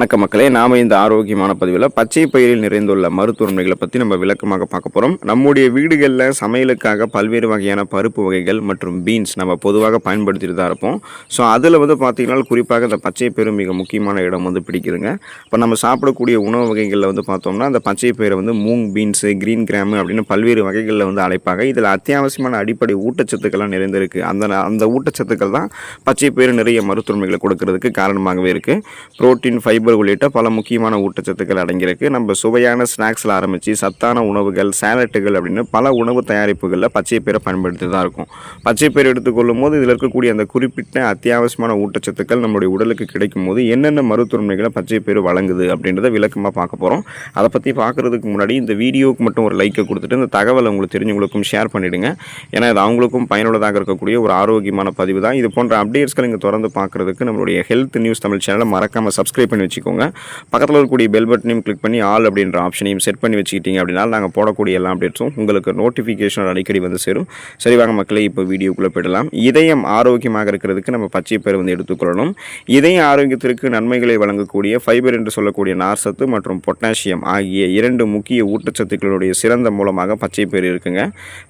வணக்க மக்களே, நாம இந்த ஆரோக்கியமான பதிவில் பச்சை பயிரில் நிறைந்துள்ள மருத்துவமைகளை பற்றி நம்ம விளக்கமாக பார்க்க போகிறோம். நம்முடைய வீடுகளில் சமையலுக்காக பல்வேறு வகையான பருப்பு வகைகள் மற்றும் பீன்ஸ் நம்ம பொதுவாக பயன்படுத்திட்டு தான் இருப்போம். ஸோ அதில் பார்த்தீங்கன்னா குறிப்பாக இந்த பச்சை பயிறு மிக முக்கியமான இடம் பிடிக்குதுங்க. இப்போ நம்ம சாப்பிடக்கூடிய உணவு வகைகளில் பார்த்தோம்னா அந்த பச்சை பயிரை மூங் பீன்ஸு, கிரீன் கிராமு அப்படின்னு பல்வேறு வகைகளில் அழைப்பாங்க. இதில் அத்தியாவசியமான அடிப்படை ஊட்டச்சத்துக்கள்லாம் நிறைந்திருக்கு. அந்த ஊட்டச்சத்துக்கள் தான் பச்சை பயிறு நிறைய மருத்துவமைகளை கொடுக்கறதுக்கு காரணமாகவே இருக்குது. புரோட்டீன், ஃபைபர் உள்ளிட்ட பல முக்கியமான ஊட்டச்சத்துக்கள் அடங்கியிருக்கு. நம்ம சுவையான ஸ்நாக்ஸில் ஆரம்பித்து சத்தான உணவுகள், சேலட்டுகள் அப்படின்னு பல உணவு தயாரிப்புகளில் பச்சை பயிரை பயன்படுத்தி தான் இருக்கும். பச்சை பயிர் எடுத்துக்கொள்ளும் போது இதில் இருக்கக்கூடிய அந்த குறிப்பிட்ட அத்தியாவசியமான ஊட்டச்சத்துக்கள் நம்முடைய உடலுக்கு கிடைக்கும் போது என்னென்ன மருத்துவமைகளை பச்சை பயிறு வழங்குது அப்படின்றத விளக்கமாக பார்க்க போகிறோம். அதை பற்றி பார்க்குறதுக்கு முன்னாடி இந்த வீடியோவுக்கு மட்டும் ஒரு லைக்கை கொடுத்துட்டு இந்த தகவலை உங்களுக்கு தெரிஞ்சவங்களுக்கும் ஷேர் பண்ணிவிடுங்க. ஏன்னா இது அவங்களுக்கும் பயனுள்ளதாக இருக்கக்கூடிய ஒரு ஆரோக்கியமான பதிவு தான். இது போன்ற அப்டேட்ஸ்கள் இங்கே தொடர்ந்து பார்க்குறதுக்கு நம்மளுடைய ஹெல்த் நியூஸ் தமிழ் சேனலை மறக்காமல் சப்ஸ்கிரைப் பண்ணி வச்சுக்கோங்க. பக்கத்தில் இருக்கக்கூடிய பெல் பட்டனையும் கிளிக் பண்ணி ஆல் அப்படின்ற ஆப்ஷனையும் செட் பண்ணி வச்சுக்கிட்டீங்க அப்படின்னா நாங்கள் போடக்கூடிய எல்லா அப்டேட்ஸும் உங்களுக்கு நோட்டிஃபிகேஷன் அடிக்கடி சேரும். சரி வாங்க மக்களே, இப்போ வீடியோக்குள்ளே போயிடலாம். இதயம் ஆரோக்கியமாக இருக்கிறதுக்கு நம்ம பச்சை பயிறு எடுத்துக்கொள்ளணும். இதய ஆரோக்கியத்திற்கு நன்மைகளை வழங்கக்கூடிய ஃபைபர் என்று சொல்லக்கூடிய நார்சத்து மற்றும் பொட்டாசியம் ஆகிய இரண்டு முக்கிய ஊட்டச்சத்துக்களுடைய சிறந்த மூலமாக பச்சை பயிறு இருக்குங்க.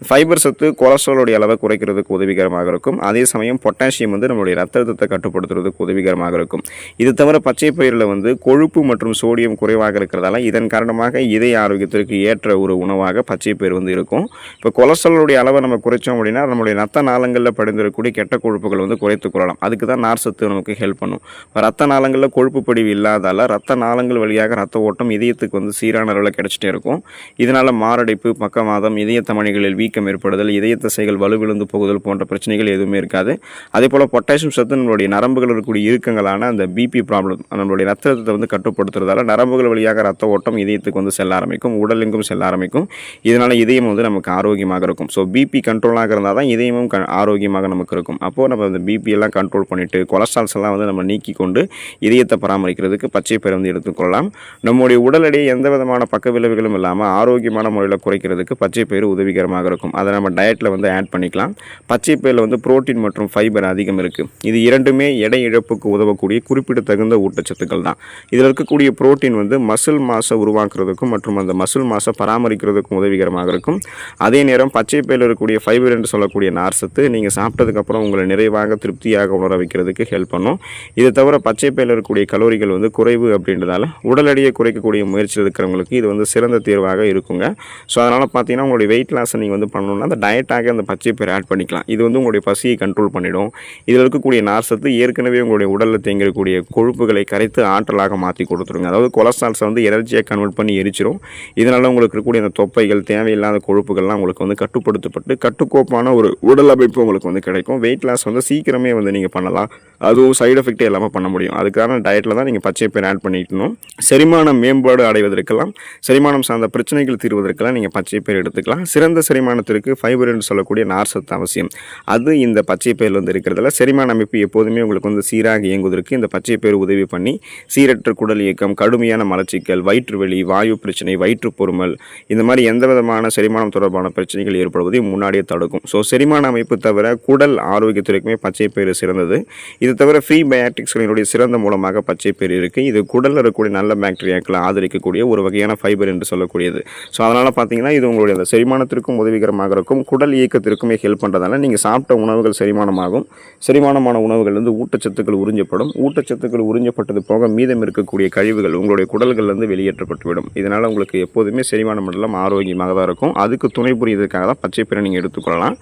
ஃபைபர் சத்து கொலஸ்ட்ராலுடைய அளவை குறைக்கிறதுக்கு உதவிகரமாக இருக்கும். அதே சமயம் பொட்டாசியம் நம்மளுடைய ரத்த அழுத்தத்தை கட்டுப்படுத்துறதுக்கு உதவிகரமாக இருக்கும். இது தவிர பச்சை பயிரில் கொழுப்பு மற்றும் சோடியம் குறைவாக இருக்கிறதால இதன் காரணமாக இதய ஆரோக்கியத்திற்கு ஏற்ற ஒரு உணவாக பச்சை பயிர் இருக்கும். இப்போ கொலஸ்ட்ராலுடைய அளவை நம்ம குறைச்சோம் அப்படின்னா நம்மளுடைய ரத்த நாளங்களில் படிந்திருக்கக்கூடிய கெட்ட கொழுப்புகள் குறைத்துக் கொள்ளலாம். அதுக்கு தான் நார்சத்து நமக்கு ஹெல்ப் பண்ணும். இப்போ ரத்த நாளங்களில் கொழுப்பு படிவு இல்லாதால ரத்த நாளங்கள் வழியாக ரத்த ஓட்டம் இதயத்துக்கு சீரான அளவில் கிடைச்சிட்டே இருக்கும். இதனால் மாரடைப்பு, பக்கவாதம், இதய தமனிகளில் வீக்கம் ஏற்படுதல், இதய தசைகள் வலுவிழந்து போகுதல் போன்ற பிரச்சனைகள் எதுவுமே இருக்காது. அதே போல் பொட்டாசியம் சத்து நம்மளுடைய நரம்புகள் இருக்கக்கூடிய இறுக்கங்களான அந்த பிபி ப்ராப்ளம், நம்மளுடைய ரத்தத்தை கட்டுப்படுத்துறதால நரம்புகள் வழியாக ரத்த ஓட்டம் இதயத்துக்கு செல்ல ஆரம்பிக்கும், உடலெங்கும் செல்ல ஆரம்பிக்கும். இதனால் இதயம் நமக்கு ஆரோக்கியமாக இருக்கும். ஸோ பிபி கண்ட்ரோலாக இருந்தால் தான் இதயமும் ஆரோக்கியமாக நமக்கு இருக்கும். அப்போது நம்ம அந்த பிபி எல்லாம் கண்ட்ரோல் பண்ணிவிட்டு கொலஸ்ட்ரால்ஸ் எல்லாம் நம்ம நீக்கி கொண்டு இதயத்தை பராமரிக்கிறதுக்கு பச்சை பயிரை எடுத்துக்கொள்ளலாம். நம்முடைய உடல் எடையை எந்த விதமான பக்க விளைவுகளும் இல்லாமல் ஆரோக்கியமான முறையில் குறைக்கிறதுக்கு பச்சை பயிறு உதவிகரமாக இருக்கும். அதை நம்ம டயட்டில் ஆட் பண்ணிக்கலாம். பச்சை பயிரில் புரோட்டீன் மற்றும் ஃபைபர் அதிகம் இருக்குது. இது இரண்டுமே எடை இழப்புக்கு உதவக்கூடிய குறிப்பிடத்தகுந்த ஊட்டச்சத்துக்கள் தான். இதில் இருக்கக்கூடிய புரோட்டீன் மசில் மாஸை உருவாக்குறதுக்கும் மற்றும் அந்த மசில் மாஸை பராமரிக்கிறதுக்கும் உதவிகரமாக இருக்கும். அதே நேரம் பச்சை பயிரில் இருக்கக்கூடிய ஃபைபர் என்று சொல்லக்கூடிய நார்சத்து நீங்கள் சாப்பிட்டதுக்கப்புறம் உங்களை நிறைவாக திருப்தியாக உணர வைக்கிறதுக்கு ஹெல்ப் பண்ணும். இது தவிர பச்சை பயிரில் இருக்கக்கூடிய கலோரிகள் குறைவு அப்படின்றதால உடல் எடையை குறைக்கக்கூடிய முயற்சியில் இருக்கிறவங்களுக்கு இது சிறந்த தீர்வாக இருக்குங்க. ஸோ அதனால் பார்த்தீங்கன்னா உங்களுடைய வெயிட் லாஸை நீங்கள் பண்ணணும்னா அந்த டயட்டாக அந்த பச்சை பயிர் ஆட் பண்ணிக்கலாம். இது உங்களுடைய பசியை கண்ட்ரோல் பண்ணிடும். இதில் இருக்கக்கூடிய நார்சத்து ஏற்கனவே உங்களுடைய உடலில் தேங்கிருக்கக்கூடிய கொழுப்புகளை கரைத்து ஆற்றலாக மாற்றி கொடுத்துருங்க. அதாவது கொலஸ்ட்ரால்ஸை எனர்ஜியாக கன்வெர்ட் பண்ணி எரிச்சிடும். இதனால் உங்களுக்கு இருக்கக்கூடிய அந்த தொப்பைகள், தேவையில்லாத கொழுப்புகள்லாம் உங்களுக்கு கட்டுப்படுத்தப்பட்டு கட்டுக்கோப்பான ஒரு உடல் அமைப்பு உங்களுக்கு கிடைக்கும். வெயிட் லாஸ் சீக்கிரமே நீங்கள் பண்ணலாம். அதுவும் சைடு எஃபெக்டே இல்லாமல் பண்ண முடியும். அதுக்கான டயட்டில் தான் நீங்கள் பச்சை பயிர் ஆட் பண்ணிக்கணும். செரிமானம் மேம்பாடு அடைவதற்கெல்லாம், செரிமானம் சார்ந்த பிரச்சனைகள் தீர்வதற்கெல்லாம் நீங்கள் பச்சை பயிர் எடுத்துக்கலாம். சிறந்த செரிமானத்திற்கு ஃபைபர் என்று சொல்லக்கூடிய நார்சத்து அவசியம். அது இந்த பச்சை பயிரில் இருக்கிறதுல செரிமான அமைப்பு எப்போதுமே உங்களுக்கு சீராக இயங்குவதற்கு இந்த பச்சை பயிர் உதவி பண்ணி சீரற்ற குடல் இயக்கம், கடுமையான மலச்சிக்கல், வயிற்று வெளி, வாயு பிரச்சனை, வயிற்று பொறுமல், இந்த மாதிரி எந்த விதமான செரிமானம் தொடர்பான பிரச்சனைகள் ஏற்படுவதை முன்னாடியே தடுக்கும். ஸோ செரிமான அமைப்பு தவிர குடல் ஆரோக்கியத்திற்குமே பச்சை பயிறு சிறந்தது. இது தவிர ஃப்ரீ பயாட்டிக்ஸ்களினுடைய சிறந்த மூலமாக பச்சை பயிறு இருக்குது. இது குடலில் இருக்கக்கூடிய நல்ல பாக்டீரியாக்களை ஆதரிக்கக்கூடிய ஒரு வகையான ஃபைபர் என்று சொல்லக்கூடியது. ஸோ அதனால் பார்த்தீங்கன்னா இது உங்களுடைய அந்த செரிமானத்திற்கும் உதவிகரமாக இருக்கும். குடல் இயக்கத்திற்குமே ஹெல்ப் பண்ணுறதால நீங்கள் சாப்பிட்ட உணவுகள் செரிமானமாகும். செரிமானமான உணவுகள் ஊட்டச்சத்துக்கள் உறிஞ்சப்படும். ஊட்டச்சத்துக்கள் உறிஞ்சப்பட்டது போக மீதம் இருக்கக்கூடிய கழிவுகள் உங்களுடைய குடல்கள்லேருந்து வெளியேற்றப்பட்டுவிடும். இதனால் உங்களுக்கு எப்போதுமே செரிமான மண்டலம் ஆரோக்கியமாக தான் இருக்கும். அதுக்கு துணை புரியுறதுக்காக தான் பச்சை பயிரை நீங்கள் எடுத்துக்கொள்ளலாம்.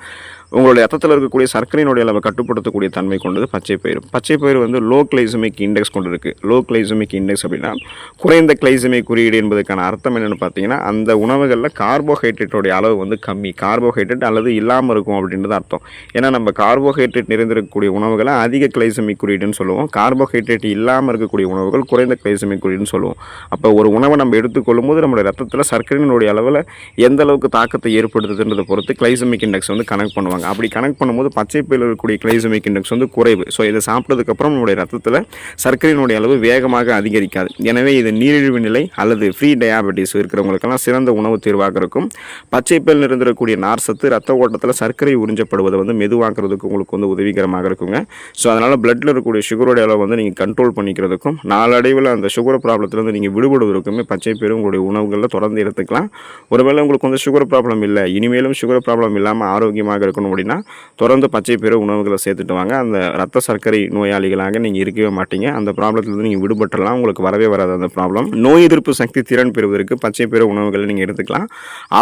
உங்களுடைய ரத்தத்தில் இருக்கக்கூடிய சர்க்கரையினுடைய அளவை கட்டுப்படுத்தக்கூடிய தன்மை கொண்டது பச்சை பயிறு. பச்சை பயிறு லோ கிளைசமிக் இண்டெக்ஸ் கொண்டு இருக்குது. லோ கிளைசமிக் இண்டெக்ஸ் அப்படின்னா குறைந்த கிளைசமிக் குறியீடு என்பதற்கான அர்த்தம் என்னென்னு பார்த்தீங்கன்னா அந்த உணவுகளில் கார்போஹைட்ரேட்டோடைய அளவு கம்மி, கார்போஹைட்ரேட் அல்லது இல்லாமல் இருக்கும் அப்படின்றது அர்த்தம். ஏன்னா நம்ம கார்போஹைட்ரேட் நிறைந்திருக்கக்கூடிய உணவுகளை அதிக கிளைசமிக் குறியீடுன்னு சொல்லுவோம். கார்போஹைட்ரேட் இல்லாமல் இருக்கக்கூடிய உணவுகள் குறைந்த கிளைசமிக் குறியீடுன்னு சொல்லுவோம். அப்போ ஒரு உணவை நம்ம எடுத்துக்கொள்ளும் போது நம்மளுடைய ரத்தத்தில் சர்க்கரையினுடைய அளவில் எந்த அளவுக்கு தாக்கத்தை ஏற்படுத்துதுன்றதை பொறுத்து கிளைசமிக் இண்டெக்ஸ் கனெக்ட் பண்ணுவாங்க. பண்ணுவாங்க. அப்படி கனெக்ட் பண்ணும்போது பச்சை பயிரில் இருக்கக்கூடிய கிளைசமிக் இண்டெக்ஸ் வந்து குறைவு. ஸோ இதை சாப்பிட்டதுக்கப்புறம் நம்மளுடைய ரத்தத்தில் சர்க்கரையினுடைய அளவு வேகமாக அதிகரிக்காது. எனவே இது நீரிழிவு நிலை அல்லது ஃப்ரீ டயாபெட்டிஸ் இருக்கிறவங்களுக்கெல்லாம் சிறந்த உணவு தீர்வாக இருக்கும். பச்சை பயிரில் இருந்திருக்கக்கூடிய நார் சத்து ரத்த ஓட்டத்தில் சர்க்கரை உறிஞ்சப்படுவதை வந்து மெதுவாக்குறதுக்கு உங்களுக்கு வந்து உதவிகரமாக இருக்குங்க. ஸோ அதனால் பிளட்டில் இருக்கக்கூடிய சுகரோடைய அளவு வந்து நீங்கள் கண்ட்ரோல் பண்ணிக்கிறதுக்கும் நாளடைவில் அந்த சுகர் ப்ராப்ளத்திலேருந்து நீங்கள் விடுபடுவதற்குமே பச்சை பயிறு உங்களுடைய உணவுகளில் தொடர்ந்து எடுத்துக்கலாம். ஒருவேளை உங்களுக்கு வந்து சுகர் ப்ராப்ளம் இல்லை, இனிமேலும் சுகர் ப்ராப்ளம் இல்லாமல் ஆரோக்கியமாக இருக்கணும் அப்படின்னா தொடர்ந்து பச்சை பயிறு உணவுகளை சேர்த்துட்டு வாங்க. அந்த ரத்த சர்க்கரை நோயாளிகளாக நீங்கள் இருக்கவே மாட்டீங்க. அந்த ப்ராப்ளத்திலிருந்து நீங்கள் விடுபட்டுலாம். உங்களுக்கு வரவே வராது அந்த ப்ராப்ளம். நோய் எதிர்ப்பு சக்தி திறன் பெறுவதற்கு பச்சை பயிறு உணவுகளை நீங்கள் எடுத்துக்கலாம்.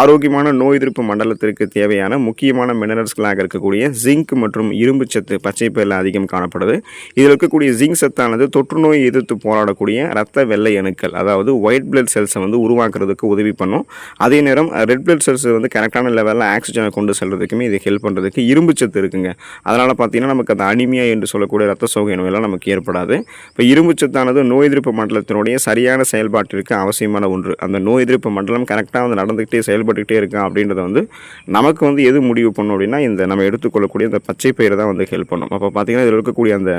ஆரோக்கியமான நோய் எதிர்ப்பு மண்டலத்திற்கு தேவையான முக்கியமான மினரல்ஸ்களாக இருக்கக்கூடிய ஜிங்க் மற்றும் இரும்பு சத்து பச்சை பயிரில் அதிகம் காணப்படுது. இதில் இருக்கக்கூடிய ஜிங்க் சத்தானது தொற்றுநோய் எதிர்த்து போராடக்கூடிய ரத்த வெள்ளை அணுக்கள், அதாவது ஒயிட் பிளட் செல்ஸை வந்து உருவாக்குறதுக்கு உதவி பண்ணும். அதே நேரம் ரெட் பிளட் செல்ஸ் வந்து கரெக்டான லெவலில் ஆக்சிஜனை கொண்டு செல்றதுக்குமே இது ஹெல்ப் பண்ணுறதுக்கு இரும்பு சத்து இருக்குங்க. அதனால் பார்த்தீங்கன்னா நமக்கு அந்த அனிமியா என்று சொல்லக்கூடிய ரத்த சோகை நோயெல்லாம் நமக்கு ஏற்படாது. இப்போ இரும்பு சத்தானது நோய் எதிர்ப்பு மண்டலத்தினுடைய சரியான செயல்பாட்டிற்கு அவசியமான ஒன்று. அந்த நோய் எதிர்ப்பு மண்டலம் கரெக்டாக வந்து நடந்துக்கிட்டே செயல்பட்டுக்கிட்டே இருக்கா அப்படின்றத வந்து நமக்கு வந்து எது முடிவு பண்ணும் அப்படின்னா இந்த நம்ம எடுத்துக்கொள்ளக்கூடிய இந்த பச்சை பயிரை தான் வந்து ஹெல்ப் பண்ணும். அப்போ பார்த்தீங்கன்னா இதில் இருக்கக்கூடிய அந்த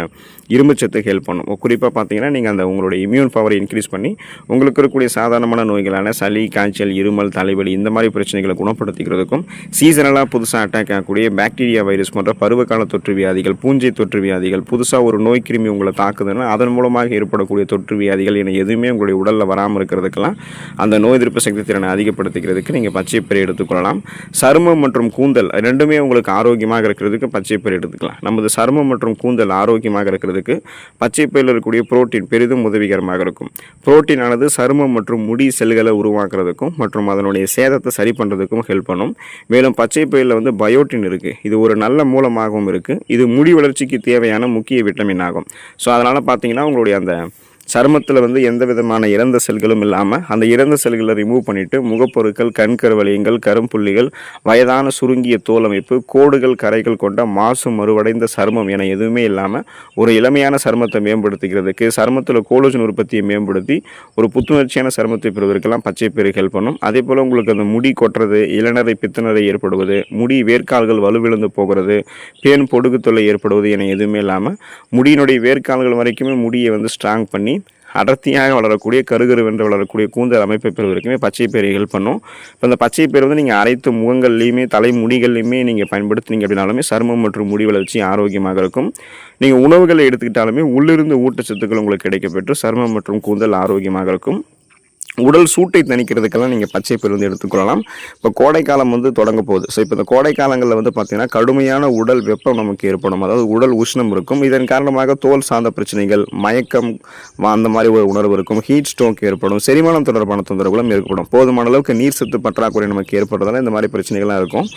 இரும்பு சத்து ஹெல்ப் பண்ணும். குறிப்பாக பார்த்தீங்கன்னா நீங்கள் அந்த உங்களுடைய இம்யூன் பவரை இன்க்ரீஸ் பண்ணி உங்களுக்கு இருக்கக்கூடிய சாதாரணமான நோய்களான சளி, காய்ச்சல், இருமல், தலைவலி இந்த மாதிரி பிரச்சனைகளை குணப்படுத்திக்கிறதுக்கும் சீசனலாக புதுசாக அட்டாக் ஆகக்கூடிய பாக்டீரியா, வைரஸ் போன்ற பருவகால தொற்று வியாதிகள், பூஞ்சை தொற்று வியாதிகள், புதுசாக ஒரு நோய் கிருமி உங்களை தாக்குதுன்னா அதன் மூலமாக ஏற்படக்கூடிய தொற்று வியாதிகள் என எதுவுமே உங்களுடைய உடலில் வராமல் இருக்கிறதுக்கெல்லாம் அந்த நோய் எதிர்ப்பு சக்தி திறனை அதிகப்படுத்திக்கிறதுக்கு நீங்கள் பச்சை பயிரை எடுத்துக்கொள்ளலாம். சருமம் மற்றும் கூந்தல் ரெண்டுமே உங்களுக்கு ஆரோக்கியமாக இருக்கிறதுக்கு பச்சை பயிர் எடுத்துக்கலாம். நமது சருமம் மற்றும் கூந்தல் ஆரோக்கியமாக இருக்கிறதுக்கு பச்சை பயிரில் இருக்கக்கூடிய புரோட்டீன் பெரிதும் உதவிகரமாக இருக்கும். புரோட்டீன் ஆனது சருமம் மற்றும் முடி செல்களை உருவாக்குறதுக்கும் மற்றும் அதனுடைய சேதத்தை சரி பண்ணுறதுக்கும் ஹெல்ப் பண்ணும். மேலும் பச்சை பயிரில் வந்து பயோட்டின் இருக்குது. இது ஒரு நல்ல மூலமாகவும் இருக்குது. இது முடி வளர்ச்சிக்கு தேவையான முக்கிய விட்டமின் ஆகும். ஸோ அதனால் பார்த்தீங்கன்னா உங்களுடைய அந்த சருமத்தில் வந்து எந்த விதமான இறந்த செல்களும் இல்லாமல் அந்த இறந்த செல்களை ரிமூவ் பண்ணிவிட்டு முகப்பொருட்கள், கண்கருவலியங்கள், கரும்புள்ளிகள், வயதான சுருங்கிய தோல் அமைப்பு, கோடுகள், கரைகள் கொண்ட மாசு மறுவடைந்த சருமம் என எதுவுமே இல்லாமல் ஒரு இளமையான சருமத்தை மேம்படுத்திக்கிறதுக்கு, சருமத்தில் கோலோஜன் உற்பத்தியை மேம்படுத்தி ஒரு புத்துணர்ச்சியான சருமத்தை பெறுவதற்கெல்லாம் பச்சை பயிறு ஹெல்ப் பண்ணும். அதே போல் உங்களுக்கு அந்த முடி கொட்டுறது, இளநரை, பித்தநரை ஏற்படுவது, முடி வேர்க்கால்கள் வலுவிழந்து போகிறது, பேன் பொடுகு தொல்லை ஏற்படுவது என எதுவுமே இல்லாமல் முடியினுடைய வேர்க்கால்கள் வரைக்குமே முடியை வந்து ஸ்ட்ராங் பண்ணி அடர்த்தியாக வளரக்கூடிய கருகருவென்று வளரக்கூடிய கூந்தல் அமைப்பை பெறுவதற்குமே பச்சை பயிரை ஹெல்ப் பண்ணும். இப்போ இந்த பச்சை பயிர் வந்து நீங்கள் அனைத்து முகங்கள்லையுமே தலைமுடிகள்லையுமே நீங்கள் பயன்படுத்தினீங்க அப்படின்னாலுமே சருமம் மற்றும் முடி வளர்ச்சி ஆரோக்கியமாக இருக்கும். நீங்கள் உணவுகளை எடுத்துக்கிட்டாலுமே உள்ளிருந்து ஊட்டச்சத்துக்கள் உங்களுக்கு கிடைக்கப்பெற்று சருமம் மற்றும் கூந்தல் ஆரோக்கியமாக இருக்கும். உடல் சூட்டை தணிக்கிறதுக்கெல்லாம் நீங்கள் பச்சை பயிர் வந்து எடுத்துக்கொள்ளலாம். இப்போ கோடைக்காலம் வந்து தொடங்க போகுது. ஸோ இப்போ இந்த கோடை காலங்களில் வந்து பார்த்திங்கன்னா கடுமையான உடல் வெப்பம் நமக்கு ஏற்படும். அதாவது உடல் உஷ்ணம் இருக்கும். இதன் காரணமாக தோல் சார்ந்த பிரச்சனைகள், மயக்கம், அந்த மாதிரி ஒரு உணர்வு இருக்கும். ஹீட் ஸ்ட்ரோக் ஏற்படும். செரிமானம் தொடர்பான தொந்தரவுகளும் ஏற்படும். போதுமான அளவுக்கு நீர் சத்து பற்றாக்குறை நமக்கு ஏற்படுறதால இந்த மாதிரி பிரச்சனைகள்லாம் இருக்கும்.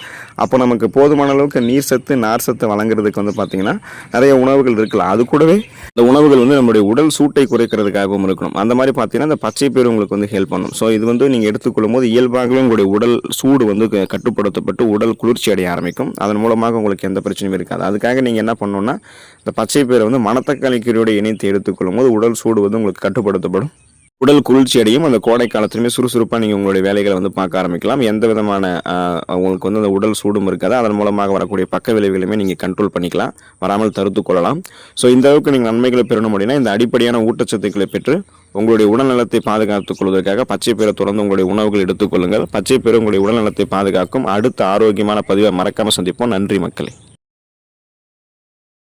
அப்போ நமக்கு போதுமான அளவுக்கு நீர் சத்து, நார் சத்து வழங்குறதுக்கு வந்து பார்த்திங்கன்னா நிறைய உணவுகள் இருக்கலாம். அது கூடவே இந்த உணவுகள் வந்து நம்மளுடைய உடல் சூட்டை குறைக்கிறதுக்காகவும் இருக்கணும். அந்த மாதிரி பார்த்தீங்கன்னா இந்த பச்சை பயிர் உங்களுக்கு வந்து ஹெல்ப் பண்ணும். ஸோ இது வந்து நீங்கள் எடுத்துக்கொள்ளும் போது இயல்பாகவே உங்களுடைய உடல் சூடு வந்து கட்டுப்படுத்தப்பட்டு உடல் குளிர்ச்சி அடைய ஆரம்பிக்கும். அதன் மூலமாக உங்களுக்கு எந்த பிரச்சனையும் இருக்காது. அதுக்காக நீங்கள் என்ன பண்ணணும்னா இந்த பச்சை பயிரை வந்து மணத்தக்காளி கீரையோடு இணைத்து எடுத்துக்கொள்ளும் போது உடல் சூடு வந்து உங்களுக்கு கட்டுப்படுத்தப்படும். உடல் குளிர்ச்சி அடையும். அந்த கோடை காலத்திலுமே சுறுசுறுப்பாக நீங்கள் உங்களுடைய வேலைகளை வந்து பார்க்க ஆரம்பிக்கலாம். எந்த விதமான உங்களுக்கு வந்து அந்த உடல் சூடும் இருக்காது. அதன் மூலமாக வரக்கூடிய பக்க விளைவுகளையுமே நீங்கள் கண்ட்ரோல் பண்ணிக்கலாம், வராமல் தடுத்து கொள்ளலாம். ஸோ இந்த அளவுக்கு நீங்கள் நன்மைகளை பெறணும் அப்படின்னா இந்த அடிப்படையான ஊட்டச்சத்துக்களை பெற்று உங்களுடைய உடல்நலத்தை பாதுகாத்துக் கொள்வதற்காக பச்சை பயிரை தொடர்ந்து உங்களுடைய உணவுகள் எடுத்துக்கொள்ளுங்கள். பச்சை பயிர் உங்களுடைய உடல்நலத்தை பாதுகாக்கும். அடுத்த ஆரோக்கியமான பதிவை மறக்காமல் சந்திப்போம். நன்றி மக்களே.